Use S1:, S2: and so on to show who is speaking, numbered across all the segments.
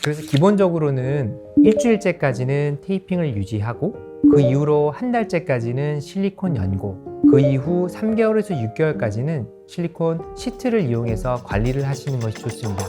S1: 그래서 기본적으로는 일주일째까지는 테이핑을 유지하고 그 이후로 한 달째까지는 실리콘 연고, 그 이후 3개월에서 6개월까지는 실리콘 시트를 이용해서 관리를 하시는 것이 좋습니다.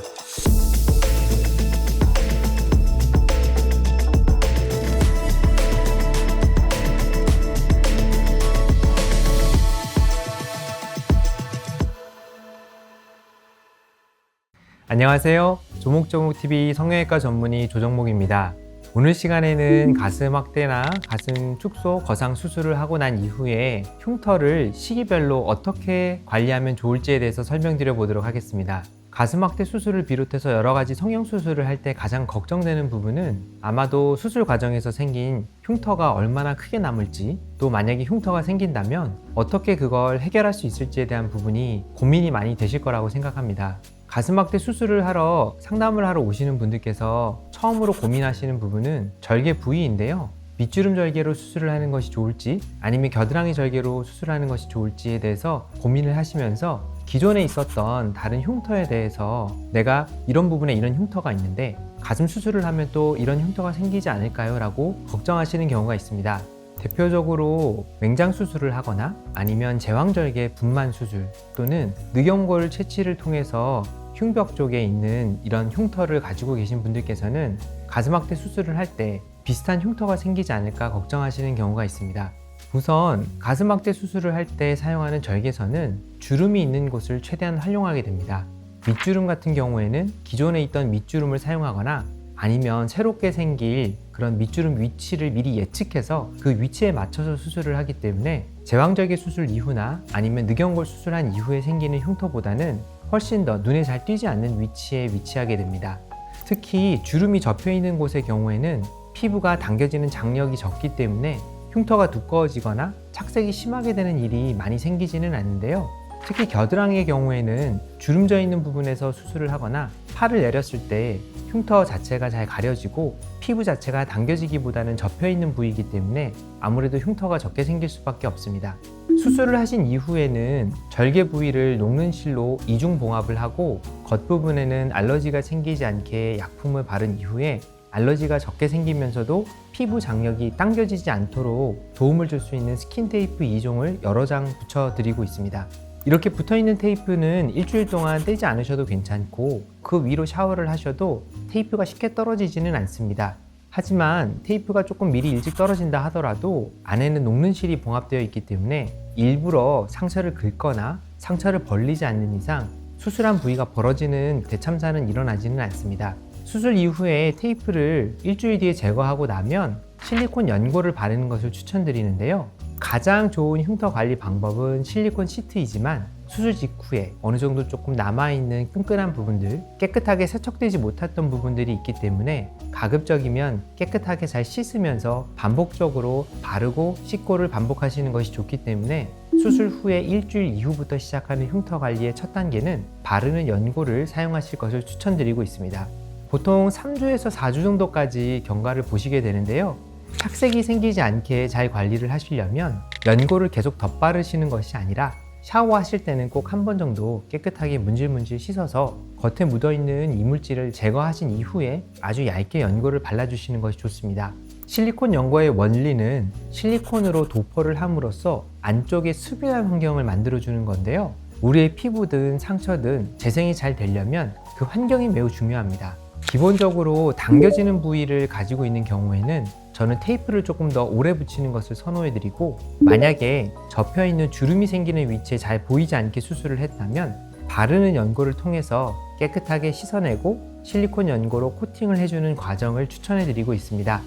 S1: 안녕하세요. 조목조목TV 성형외과 전문의 조정목입니다. 오늘 시간에는 가슴 확대나 가슴 축소, 거상 수술을 하고 난 이후에 흉터를 시기별로 어떻게 관리하면 좋을지에 대해서 설명드려 보도록 하겠습니다. 가슴 확대 수술을 비롯해서 여러 가지 성형 수술을 할 때 가장 걱정되는 부분은 아마도 수술 과정에서 생긴 흉터가 얼마나 크게 남을지, 또 만약에 흉터가 생긴다면 어떻게 그걸 해결할 수 있을지에 대한 부분이 고민이 많이 되실 거라고 생각합니다. 가슴 확대 수술을 하러 상담을 하러 오시는 분들께서 처음으로 고민하시는 부분은 절개 부위인데요. 밑주름 절개로 수술을 하는 것이 좋을지 아니면 겨드랑이 절개로 수술하는 것이 좋을지에 대해서 고민을 하시면서 기존에 있었던 다른 흉터에 대해서 내가 이런 부분에 이런 흉터가 있는데 가슴 수술을 하면 또 이런 흉터가 생기지 않을까요? 라고 걱정하시는 경우가 있습니다. 대표적으로 맹장 수술을 하거나 아니면 제왕절개 분만 수술 또는 늑연골 채취를 통해서 흉벽 쪽에 있는 이런 흉터를 가지고 계신 분들께서는 가슴 확대 수술을 할 때 비슷한 흉터가 생기지 않을까 걱정하시는 경우가 있습니다. 우선 가슴 확대 수술을 할 때 사용하는 절개선은 주름이 있는 곳을 최대한 활용하게 됩니다. 밑주름 같은 경우에는 기존에 있던 밑주름을 사용하거나 아니면 새롭게 생길 그런 밑주름 위치를 미리 예측해서 그 위치에 맞춰서 수술을 하기 때문에 제왕절개 수술 이후나 아니면 늑연골 수술한 이후에 생기는 흉터보다는 훨씬 더 눈에 잘 띄지 않는 위치에 위치하게 됩니다. 특히 주름이 접혀 있는 곳의 경우에는 피부가 당겨지는 장력이 적기 때문에 흉터가 두꺼워지거나 착색이 심하게 되는 일이 많이 생기지는 않는데요. 특히 겨드랑이의 경우에는 주름져 있는 부분에서 수술을 하거나 팔을 내렸을 때 흉터 자체가 잘 가려지고 피부 자체가 당겨지기보다는 접혀 있는 부위이기 때문에 아무래도 흉터가 적게 생길 수밖에 없습니다. 수술을 하신 이후에는 절개 부위를 녹는 실로 이중 봉합을 하고 겉부분에는 알러지가 생기지 않게 약품을 바른 이후에 알러지가 적게 생기면서도 피부 장력이 당겨지지 않도록 도움을 줄 수 있는 스킨 테이프 2종을 여러 장 붙여드리고 있습니다. 이렇게 붙어있는 테이프는 일주일 동안 떼지 않으셔도 괜찮고 그 위로 샤워를 하셔도 테이프가 쉽게 떨어지지는 않습니다. 하지만 테이프가 조금 미리 일찍 떨어진다 하더라도 안에는 녹는 실이 봉합되어 있기 때문에 일부러 상처를 긁거나 상처를 벌리지 않는 이상 수술한 부위가 벌어지는 대참사는 일어나지는 않습니다. 수술 이후에 테이프를 일주일 뒤에 제거하고 나면 실리콘 연고를 바르는 것을 추천드리는데요. 가장 좋은 흉터 관리 방법은 실리콘 시트이지만 수술 직후에 어느 정도 조금 남아있는 끈끈한 부분들, 깨끗하게 세척되지 못했던 부분들이 있기 때문에 가급적이면 깨끗하게 잘 씻으면서 반복적으로 바르고 씻고를 반복하시는 것이 좋기 때문에 수술 후에 일주일 이후부터 시작하는 흉터 관리의 첫 단계는 바르는 연고를 사용하실 것을 추천드리고 있습니다. 보통 3주에서 4주 정도까지 경과를 보시게 되는데요. 착색이 생기지 않게 잘 관리를 하시려면 연고를 계속 덧바르시는 것이 아니라 샤워하실 때는 꼭 한 번 정도 깨끗하게 문질문질 씻어서 겉에 묻어있는 이물질을 제거하신 이후에 아주 얇게 연고를 발라주시는 것이 좋습니다. 실리콘 연고의 원리는 실리콘으로 도포를 함으로써 안쪽에 수분한 환경을 만들어주는 건데요. 우리의 피부든 상처든 재생이 잘 되려면 그 환경이 매우 중요합니다. 기본적으로 당겨지는 부위를 가지고 있는 경우에는 저는 테이프를 조금 더 오래 붙이는 것을 선호해드리고 만약에 접혀있는 주름이 생기는 위치에 잘 보이지 않게 수술을 했다면 바르는 연고를 통해서 깨끗하게 씻어내고 실리콘 연고로 코팅을 해주는 과정을 추천해드리고 있습니다.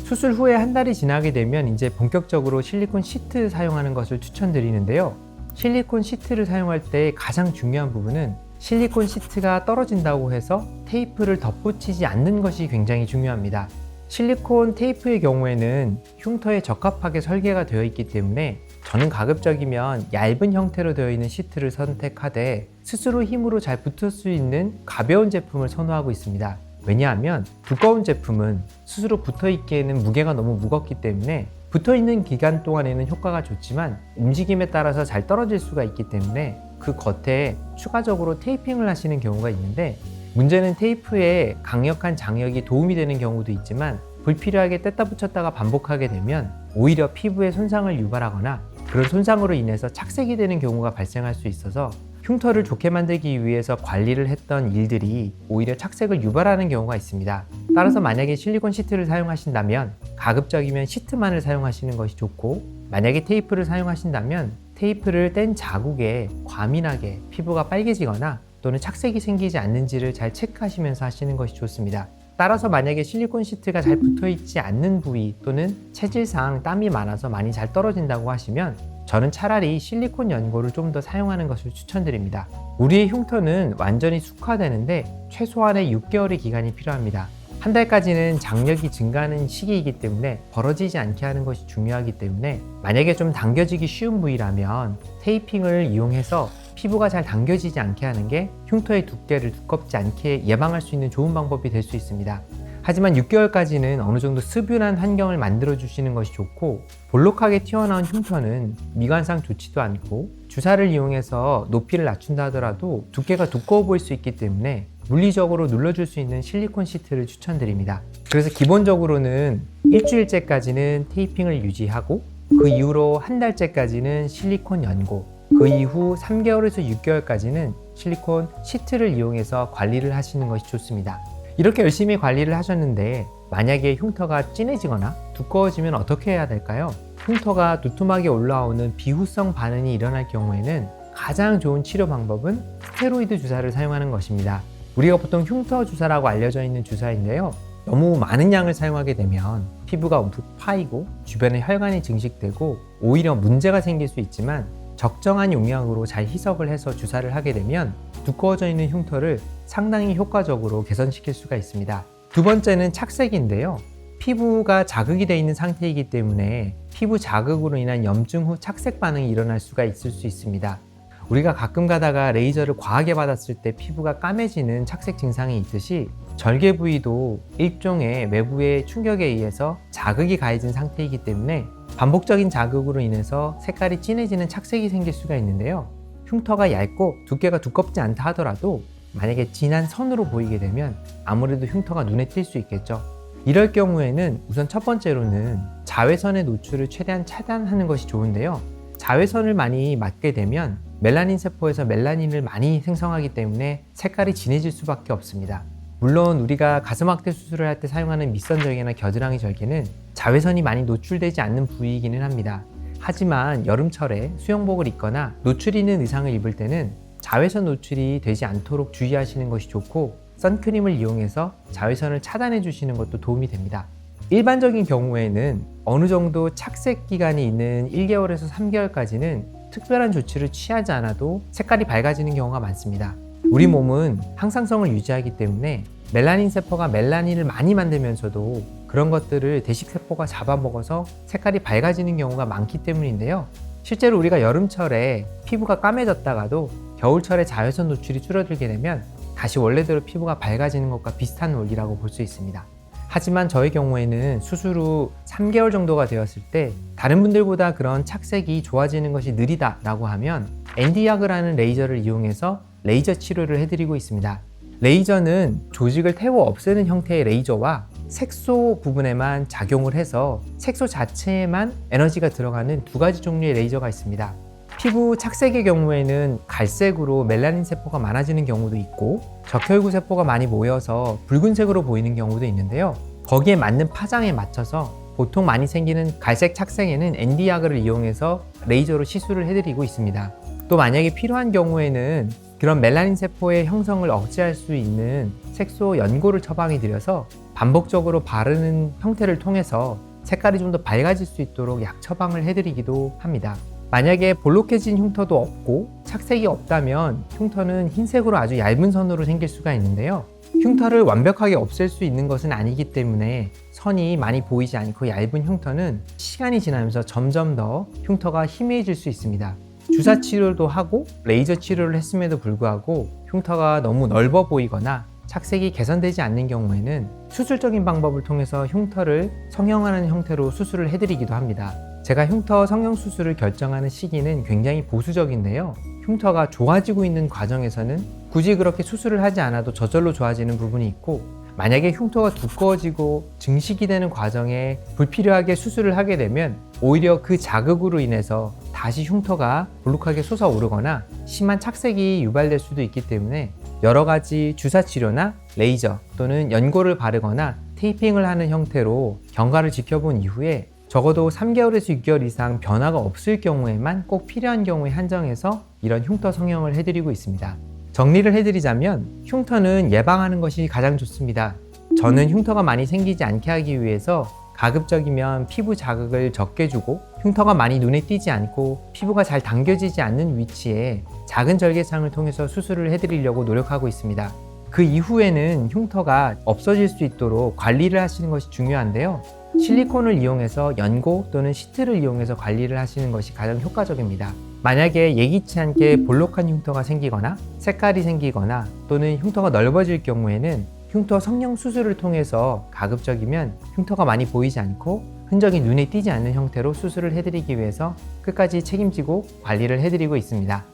S1: 수술 후에 한 달이 지나게 되면 이제 본격적으로 실리콘 시트 사용하는 것을 추천드리는데요. 실리콘 시트를 사용할 때 가장 중요한 부분은 실리콘 시트가 떨어진다고 해서 테이프를 덧붙이지 않는 것이 굉장히 중요합니다. 실리콘 테이프의 경우에는 흉터에 적합하게 설계가 되어 있기 때문에 저는 가급적이면 얇은 형태로 되어 있는 시트를 선택하되 스스로 힘으로 잘 붙을 수 있는 가벼운 제품을 선호하고 있습니다. 왜냐하면 두꺼운 제품은 스스로 붙어있기에는 무게가 너무 무겁기 때문에 붙어있는 기간 동안에는 효과가 좋지만 움직임에 따라서 잘 떨어질 수가 있기 때문에 그 겉에 추가적으로 테이핑을 하시는 경우가 있는데 문제는 테이프에 강력한 장력이 도움이 되는 경우도 있지만 불필요하게 뗐다 붙였다가 반복하게 되면 오히려 피부에 손상을 유발하거나 그런 손상으로 인해서 착색이 되는 경우가 발생할 수 있어서 흉터를 좋게 만들기 위해서 관리를 했던 일들이 오히려 착색을 유발하는 경우가 있습니다. 따라서 만약에 실리콘 시트를 사용하신다면 가급적이면 시트만을 사용하시는 것이 좋고, 만약에 테이프를 사용하신다면 테이프를 뗀 자국에 과민하게 피부가 빨개지거나 또는 착색이 생기지 않는지를 잘 체크하시면서 하시는 것이 좋습니다. 따라서 만약에 실리콘 시트가 잘 붙어있지 않는 부위 또는 체질상 땀이 많아서 많이 잘 떨어진다고 하시면 저는 차라리 실리콘 연고를 좀 더 사용하는 것을 추천드립니다. 우리의 흉터는 완전히 숙화되는데 최소한의 6개월의 기간이 필요합니다. 한 달까지는 장력이 증가하는 시기이기 때문에 벌어지지 않게 하는 것이 중요하기 때문에 만약에 좀 당겨지기 쉬운 부위라면 테이핑을 이용해서 피부가 잘 당겨지지 않게 하는 게 흉터의 두께를 두껍지 않게 예방할 수 있는 좋은 방법이 될 수 있습니다. 하지만 6개월까지는 어느 정도 습윤한 환경을 만들어 주시는 것이 좋고, 볼록하게 튀어나온 흉터는 미관상 좋지도 않고 주사를 이용해서 높이를 낮춘다 하더라도 두께가 두꺼워 보일 수 있기 때문에 물리적으로 눌러줄 수 있는 실리콘 시트를 추천드립니다. 그래서 기본적으로는 일주일째까지는 테이핑을 유지하고 그 이후로 한 달째까지는 실리콘 연고, 그 이후 3개월에서 6개월까지는 실리콘 시트를 이용해서 관리를 하시는 것이 좋습니다. 이렇게 열심히 관리를 하셨는데 만약에 흉터가 진해지거나 두꺼워지면 어떻게 해야 될까요? 흉터가 두툼하게 올라오는 비후성 반응이 일어날 경우에는 가장 좋은 치료 방법은 스테로이드 주사를 사용하는 것입니다. 우리가 보통 흉터 주사라고 알려져 있는 주사인데요, 너무 많은 양을 사용하게 되면 피부가 움푹 파이고 주변에 혈관이 증식되고 오히려 문제가 생길 수 있지만, 적정한 용량으로 잘 희석을 해서 주사를 하게 되면 두꺼워져 있는 흉터를 상당히 효과적으로 개선시킬 수가 있습니다. 두 번째는 착색인데요, 피부가 자극이 되어 있는 상태이기 때문에 피부 자극으로 인한 염증 후 착색 반응이 일어날 수가 있을 수 있습니다. 우리가 가끔 가다가 레이저를 과하게 받았을 때 피부가 까매지는 착색 증상이 있듯이 절개 부위도 일종의 외부의 충격에 의해서 자극이 가해진 상태이기 때문에 반복적인 자극으로 인해서 색깔이 진해지는 착색이 생길 수가 있는데요, 흉터가 얇고 두께가 두껍지 않다 하더라도 만약에 진한 선으로 보이게 되면 아무래도 흉터가 눈에 띌 수 있겠죠. 이럴 경우에는 우선 첫 번째로는 자외선의 노출을 최대한 차단하는 것이 좋은데요, 자외선을 많이 맞게 되면 멜라닌 세포에서 멜라닌을 많이 생성하기 때문에 색깔이 진해질 수밖에 없습니다. 물론 우리가 가슴 확대 수술을 할 때 사용하는 밑선절개나 겨드랑이 절개는 자외선이 많이 노출되지 않는 부위이기는 합니다. 하지만 여름철에 수영복을 입거나 노출이 있는 의상을 입을 때는 자외선 노출이 되지 않도록 주의하시는 것이 좋고, 선크림을 이용해서 자외선을 차단해 주시는 것도 도움이 됩니다. 일반적인 경우에는 어느 정도 착색 기간이 있는 1개월에서 3개월까지는 특별한 조치를 취하지 않아도 색깔이 밝아지는 경우가 많습니다. 우리 몸은 항상성을 유지하기 때문에 멜라닌 세포가 멜라닌을 많이 만들면서도 그런 것들을 대식세포가 잡아먹어서 색깔이 밝아지는 경우가 많기 때문인데요, 실제로 우리가 여름철에 피부가 까매졌다가도 겨울철에 자외선 노출이 줄어들게 되면 다시 원래대로 피부가 밝아지는 것과 비슷한 원리라고 볼 수 있습니다. 하지만 저의 경우에는 수술 후 3개월 정도가 되었을 때 다른 분들보다 그런 착색이 좋아지는 것이 느리다 라고 하면 엔디야그라는 레이저를 이용해서 레이저 치료를 해드리고 있습니다. 레이저는 조직을 태워 없애는 형태의 레이저와 색소 부분에만 작용을 해서 색소 자체에만 에너지가 들어가는 두 가지 종류의 레이저가 있습니다. 피부 착색의 경우에는 갈색으로 멜라닌 세포가 많아지는 경우도 있고 적혈구 세포가 많이 모여서 붉은색으로 보이는 경우도 있는데요, 거기에 맞는 파장에 맞춰서 보통 많이 생기는 갈색 착색에는 엔디야그를 이용해서 레이저로 시술을 해드리고 있습니다. 또 만약에 필요한 경우에는 그런 멜라닌 세포의 형성을 억제할 수 있는 색소 연고를 처방해 드려서 반복적으로 바르는 형태를 통해서 색깔이 좀 더 밝아질 수 있도록 약 처방을 해드리기도 합니다. 만약에 볼록해진 흉터도 없고 착색이 없다면 흉터는 흰색으로 아주 얇은 선으로 생길 수가 있는데요, 흉터를 완벽하게 없앨 수 있는 것은 아니기 때문에 선이 많이 보이지 않고 얇은 흉터는 시간이 지나면서 점점 더 흉터가 희미해질 수 있습니다. 주사 치료도 하고 레이저 치료를 했음에도 불구하고 흉터가 너무 넓어 보이거나 착색이 개선되지 않는 경우에는 수술적인 방법을 통해서 흉터를 성형하는 형태로 수술을 해드리기도 합니다. 제가 흉터 성형 수술을 결정하는 시기는 굉장히 보수적인데요, 흉터가 좋아지고 있는 과정에서는 굳이 그렇게 수술을 하지 않아도 저절로 좋아지는 부분이 있고, 만약에 흉터가 두꺼워지고 증식이 되는 과정에 불필요하게 수술을 하게 되면 오히려 그 자극으로 인해서 다시 흉터가 볼록하게 솟아오르거나 심한 착색이 유발될 수도 있기 때문에 여러 가지 주사 치료나 레이저 또는 연고를 바르거나 테이핑을 하는 형태로 경과를 지켜본 이후에 적어도 3개월에서 6개월 이상 변화가 없을 경우에만 꼭 필요한 경우에 한정해서 이런 흉터 성형을 해드리고 있습니다. 정리를 해드리자면 흉터는 예방하는 것이 가장 좋습니다. 저는 흉터가 많이 생기지 않게 하기 위해서 가급적이면 피부 자극을 적게 주고 흉터가 많이 눈에 띄지 않고 피부가 잘 당겨지지 않는 위치에 작은 절개상을 통해서 수술을 해드리려고 노력하고 있습니다. 그 이후에는 흉터가 없어질 수 있도록 관리를 하시는 것이 중요한데요. 실리콘을 이용해서 연고 또는 시트를 이용해서 관리를 하시는 것이 가장 효과적입니다. 만약에 예기치 않게 볼록한 흉터가 생기거나 색깔이 생기거나 또는 흉터가 넓어질 경우에는 흉터 성형 수술을 통해서 가급적이면 흉터가 많이 보이지 않고 흔적이 눈에 띄지 않는 형태로 수술을 해드리기 위해서 끝까지 책임지고 관리를 해드리고 있습니다.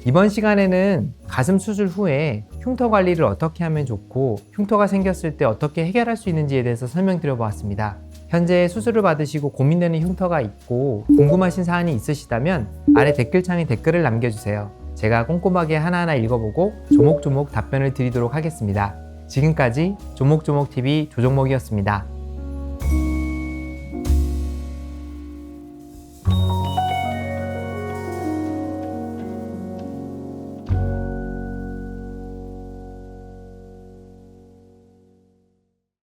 S1: 이번 시간에는 가슴 수술 후에 흉터 관리를 어떻게 하면 좋고 흉터가 생겼을 때 어떻게 해결할 수 있는지에 대해서 설명드려 보았습니다. 현재 수술을 받으시고 고민되는 흉터가 있고 궁금하신 사안이 있으시다면 아래 댓글창에 댓글을 남겨주세요. 제가 꼼꼼하게 하나하나 읽어보고 조목조목 답변을 드리도록 하겠습니다. 지금까지 조목조목TV 조정목이었습니다.